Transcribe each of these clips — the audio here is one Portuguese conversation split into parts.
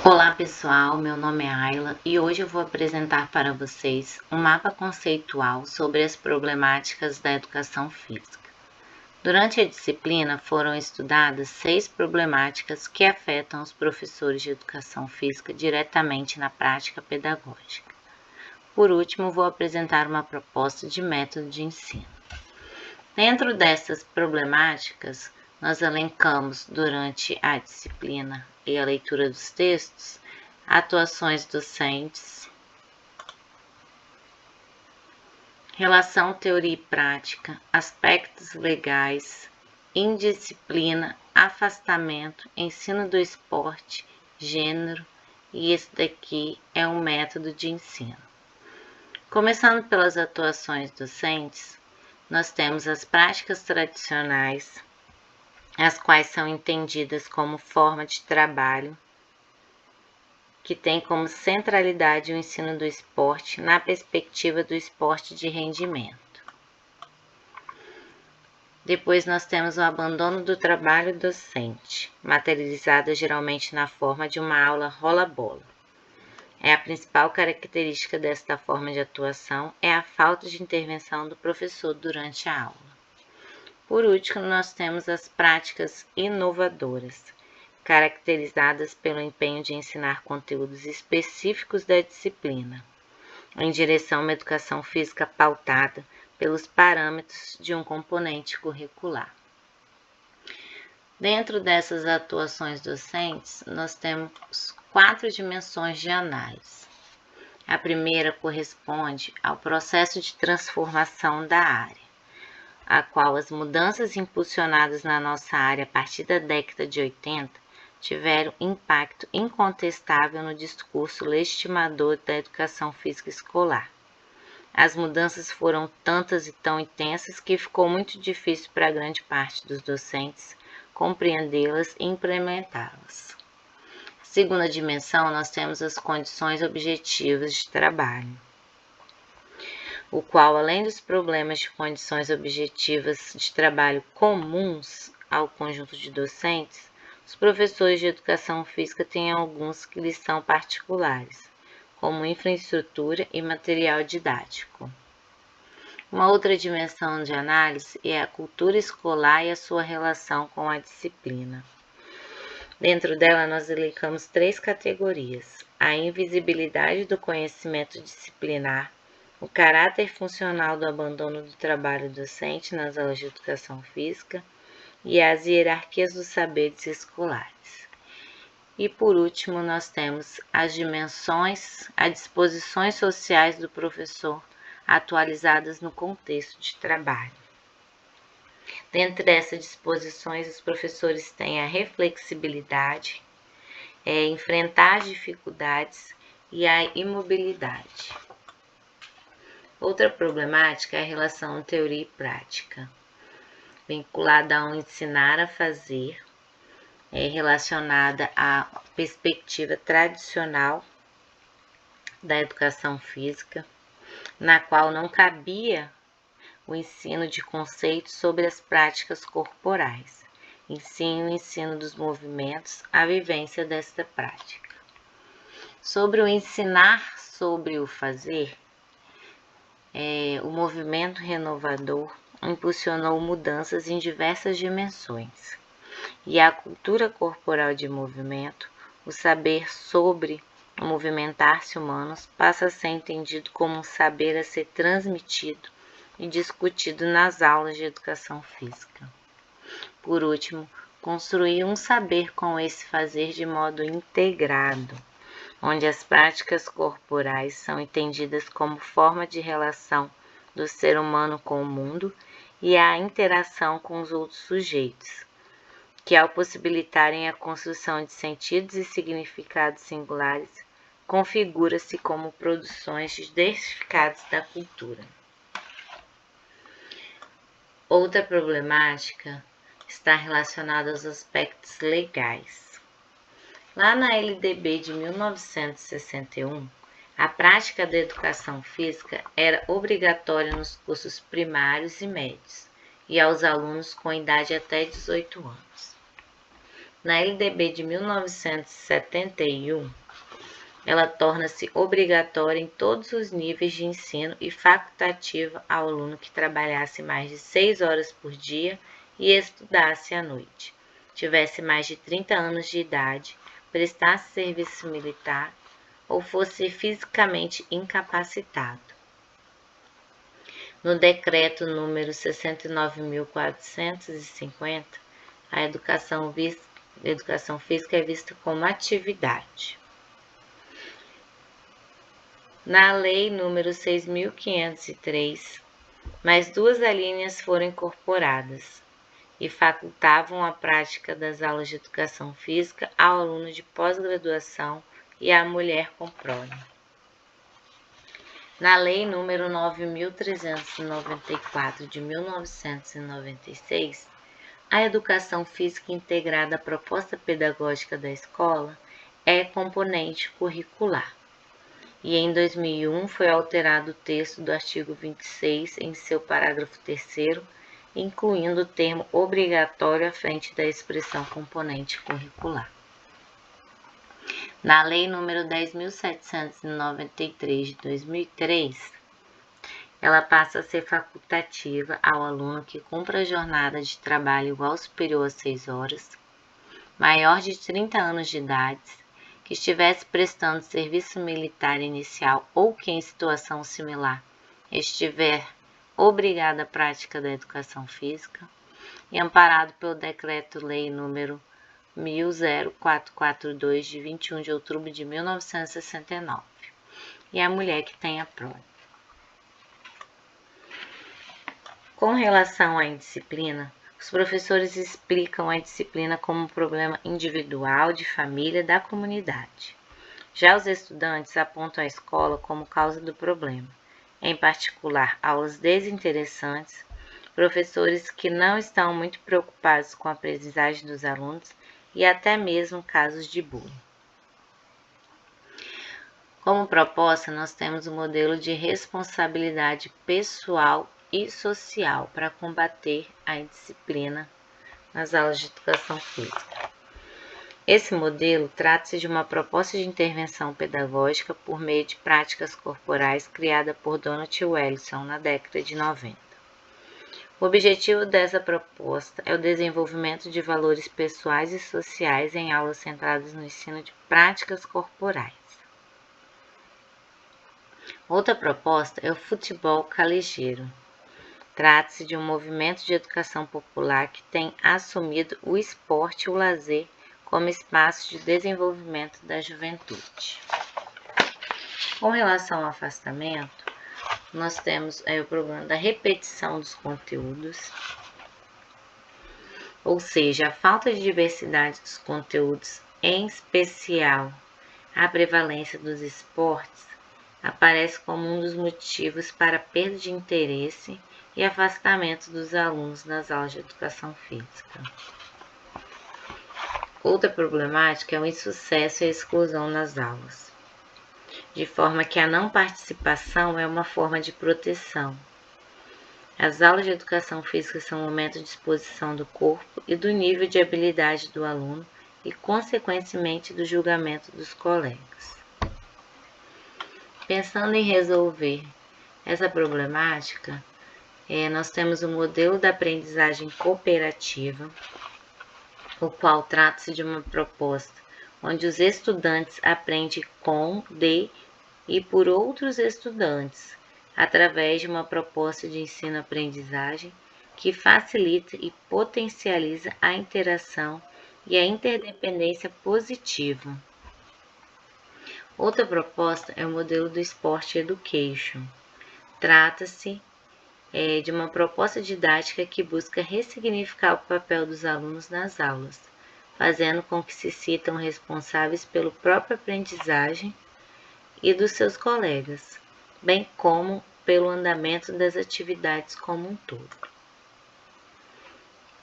Olá pessoal, meu nome é Ayla e hoje eu vou apresentar para vocês um mapa conceitual sobre as problemáticas da educação física. Durante a disciplina foram estudadas 6 problemáticas que afetam os professores de educação física diretamente na prática pedagógica. Por último, vou apresentar uma proposta de método de ensino. Dentro dessas problemáticas, nós elencamos durante a disciplina e a leitura dos textos, atuações docentes, relação teoria e prática, aspectos legais, indisciplina, afastamento, ensino do esporte, gênero, e esse daqui é um método de ensino. Começando pelas atuações docentes, nós temos as práticas tradicionais, as quais são entendidas como forma de trabalho, que tem como centralidade o ensino do esporte na perspectiva do esporte de rendimento. Depois nós temos o abandono do trabalho docente, materializado geralmente na forma de uma aula rola-bola. A principal característica desta forma de atuação é a falta de intervenção do professor durante a aula. Por último, nós temos as práticas inovadoras, caracterizadas pelo empenho de ensinar conteúdos específicos da disciplina, em direção a uma educação física pautada pelos parâmetros de um componente curricular. Dentro dessas atuações docentes, nós temos 4 dimensões de análise. A primeira corresponde ao processo de transformação da área, a qual as mudanças impulsionadas na nossa área a partir da década de 80 tiveram impacto incontestável no discurso legitimador da educação física escolar. As mudanças foram tantas e tão intensas que ficou muito difícil para grande parte dos docentes compreendê-las e implementá-las. Segunda dimensão, nós temos as condições objetivas de trabalho, o qual, além dos problemas de condições objetivas de trabalho comuns ao conjunto de docentes, os professores de educação física têm alguns que lhes são particulares, como infraestrutura e material didático. Uma outra dimensão de análise é a cultura escolar e a sua relação com a disciplina. Dentro dela, nós elencamos 3 categorias: a invisibilidade do conhecimento disciplinar, o caráter funcional do abandono do trabalho docente nas aulas de educação física e as hierarquias dos saberes escolares. E por último, nós temos as disposições sociais do professor atualizadas no contexto de trabalho. Dentre essas disposições, os professores têm a reflexibilidade, enfrentar as dificuldades e a imobilidade. Outra problemática é a relação teoria e prática, vinculada ao ensinar a fazer, relacionada à perspectiva tradicional da educação física, na qual não cabia o ensino de conceitos sobre as práticas corporais, e sim o ensino dos movimentos, a vivência desta prática. Sobre o ensinar sobre o fazer, o movimento renovador impulsionou mudanças em diversas dimensões, e a cultura corporal de movimento, o saber sobre o movimentar-se humanos, passa a ser entendido como um saber a ser transmitido e discutido nas aulas de educação física. Por último, construir um saber com esse fazer de modo integrado, onde as práticas corporais são entendidas como forma de relação do ser humano com o mundo e a interação com os outros sujeitos, que ao possibilitarem a construção de sentidos e significados singulares, configura-se como produções diversificadas da cultura. Outra problemática está relacionada aos aspectos legais. Lá na LDB de 1961, a prática da educação física era obrigatória nos cursos primários e médios e aos alunos com idade até 18 anos. Na LDB de 1971, ela torna-se obrigatória em todos os níveis de ensino e facultativa ao aluno que trabalhasse mais de 6 horas por dia e estudasse à noite, tivesse mais de 30 anos de idade, prestasse serviço militar ou fosse fisicamente incapacitado. No decreto número 69.450, a educação física é vista como atividade. Na Lei número 6.503, mais 2 alíneas foram incorporadas e facultavam a prática das aulas de educação física ao aluno de pós-graduação e à mulher com prole. Na Lei número 9.394 de 1996, a educação física integrada à proposta pedagógica da escola é componente curricular. E em 2001 foi alterado o texto do artigo 26 em seu parágrafo 3º, incluindo o termo obrigatório à frente da expressão componente curricular. Na Lei nº 10.793 de 2003, ela passa a ser facultativa ao aluno que cumpra a jornada de trabalho igual ou superior a 6 horas, maior de 30 anos de idade, que estivesse prestando serviço militar inicial ou que em situação similar estiver obrigado à prática da educação física, e amparado pelo Decreto-Lei número 10442 de 21 de outubro de 1969, e a mulher que tenha prole. Com relação à indisciplina, os professores explicam a disciplina como um problema individual, de família e da comunidade. Já os estudantes apontam a escola como causa do problema, em particular aulas desinteressantes, professores que não estão muito preocupados com a aprendizagem dos alunos e até mesmo casos de bullying. Como proposta, nós temos o modelo de responsabilidade pessoal e social para combater a indisciplina nas aulas de educação física. Esse modelo trata-se de uma proposta de intervenção pedagógica por meio de práticas corporais criada por Donald Wellison na década de 90. O objetivo dessa proposta é o desenvolvimento de valores pessoais e sociais em aulas centradas no ensino de práticas corporais. Outra proposta é o futebol calejeiro. Trata-se de um movimento de educação popular que tem assumido o esporte e o lazer como espaço de desenvolvimento da juventude. Com relação ao afastamento, nós temos o problema da repetição dos conteúdos, ou seja, a falta de diversidade dos conteúdos, em especial a prevalência dos esportes, aparece como um dos motivos para a perda de interesse e afastamento dos alunos nas aulas de educação física. Outra problemática é o insucesso e a exclusão nas aulas, de forma que a não participação é uma forma de proteção. As aulas de educação física são um momento de exposição do corpo e do nível de habilidade do aluno e, consequentemente, do julgamento dos colegas. Pensando em resolver essa problemática, nós temos o modelo da aprendizagem cooperativa, o qual trata-se de uma proposta onde os estudantes aprendem com, de e por outros estudantes, através de uma proposta de ensino-aprendizagem que facilita e potencializa a interação e a interdependência positiva. Outra proposta é o modelo do Sport Education. Trata-se de uma proposta didática que busca ressignificar o papel dos alunos nas aulas, fazendo com que se sintam responsáveis pela própria aprendizagem e dos seus colegas, bem como pelo andamento das atividades como um todo.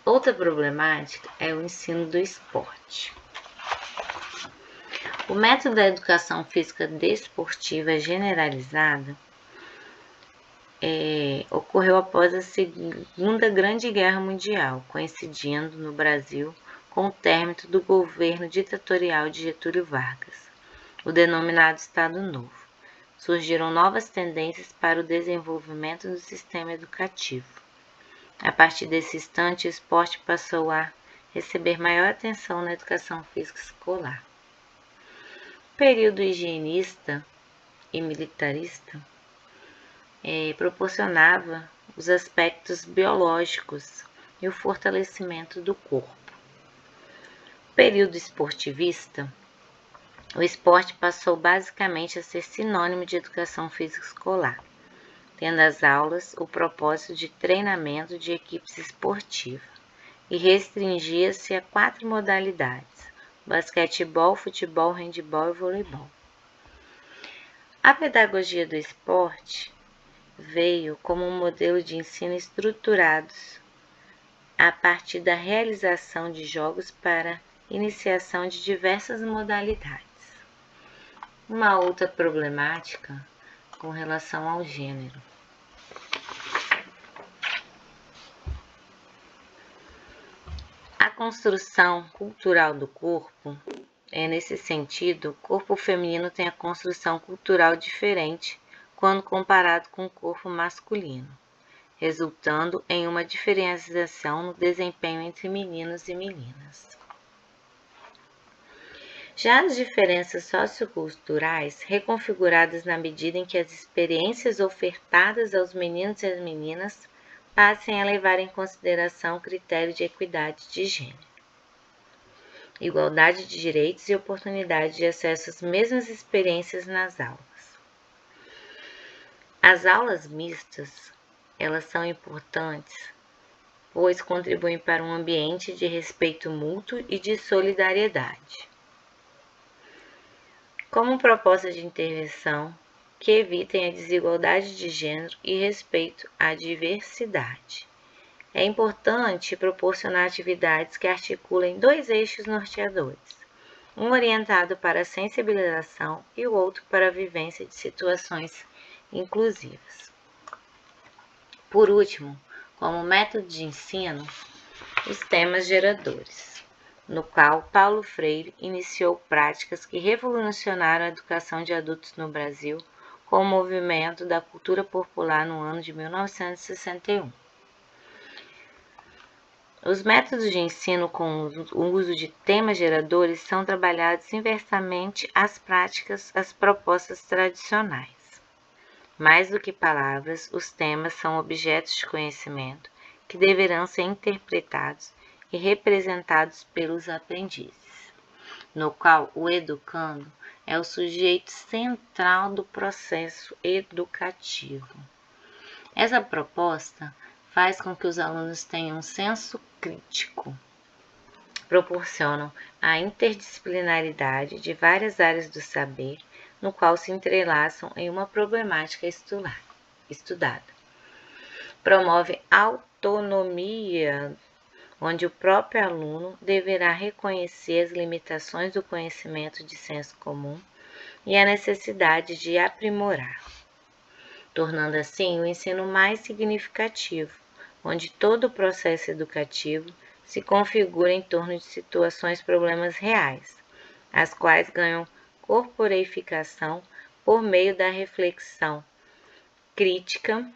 Outra problemática é o ensino do esporte. O método da educação física desportiva generalizada ocorreu após a Segunda Grande Guerra Mundial, coincidindo no Brasil com o término do governo ditatorial de Getúlio Vargas, o denominado Estado Novo. Surgiram novas tendências para o desenvolvimento do sistema educativo. A partir desse instante, o esporte passou a receber maior atenção na educação física escolar. O período higienista e militarista proporcionava os aspectos biológicos e o fortalecimento do corpo. No período esportivista, o esporte passou basicamente a ser sinônimo de educação física escolar, tendo as aulas o propósito de treinamento de equipes esportivas, e restringia-se a 4 modalidades: basquetebol, futebol, handebol e voleibol. A pedagogia do esporte veio como um modelo de ensino estruturado a partir da realização de jogos para iniciação de diversas modalidades. Uma outra problemática com relação ao gênero. A construção cultural do corpo, nesse sentido, o corpo feminino tem a construção cultural diferente quando comparado com o corpo masculino, resultando em uma diferenciação no desempenho entre meninos e meninas. Já as diferenças socioculturais, reconfiguradas na medida em que as experiências ofertadas aos meninos e às meninas passem a levar em consideração o critério de equidade de gênero, igualdade de direitos e oportunidade de acesso às mesmas experiências nas aulas. As aulas mistas, elas são importantes, pois contribuem para um ambiente de respeito mútuo e de solidariedade. Como proposta de intervenção que evitem a desigualdade de gênero e respeito à diversidade. É importante proporcionar atividades que articulem 2 eixos norteadores, um orientado para a sensibilização e o outro para a vivência de situações inclusivas. Por último, como método de ensino, os temas geradores, no qual Paulo Freire iniciou práticas que revolucionaram a educação de adultos no Brasil com o movimento da cultura popular no ano de 1961. Os métodos de ensino com o uso de temas geradores são trabalhados inversamente às práticas, às propostas tradicionais. Mais do que palavras, os temas são objetos de conhecimento que deverão ser interpretados e representados pelos aprendizes, no qual o educando é o sujeito central do processo educativo. Essa proposta faz com que os alunos tenham um senso crítico, proporcionam a interdisciplinaridade de várias áreas do saber, no qual se entrelaçam em uma problemática estudada. Promove autonomia, onde o próprio aluno deverá reconhecer as limitações do conhecimento de senso comum e a necessidade de aprimorar, tornando assim o ensino mais significativo, onde todo o processo educativo se configura em torno de situações, problemas reais, as quais ganham corporeificação por meio da reflexão crítica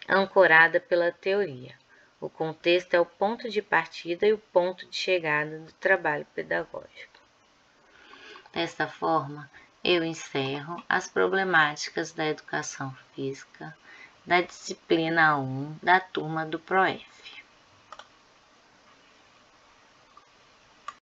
ancorada pela teoria. O contexto é o ponto de partida e o ponto de chegada do trabalho pedagógico. Desta forma, eu encerro as problemáticas da educação física da disciplina 1 da turma do PROEF.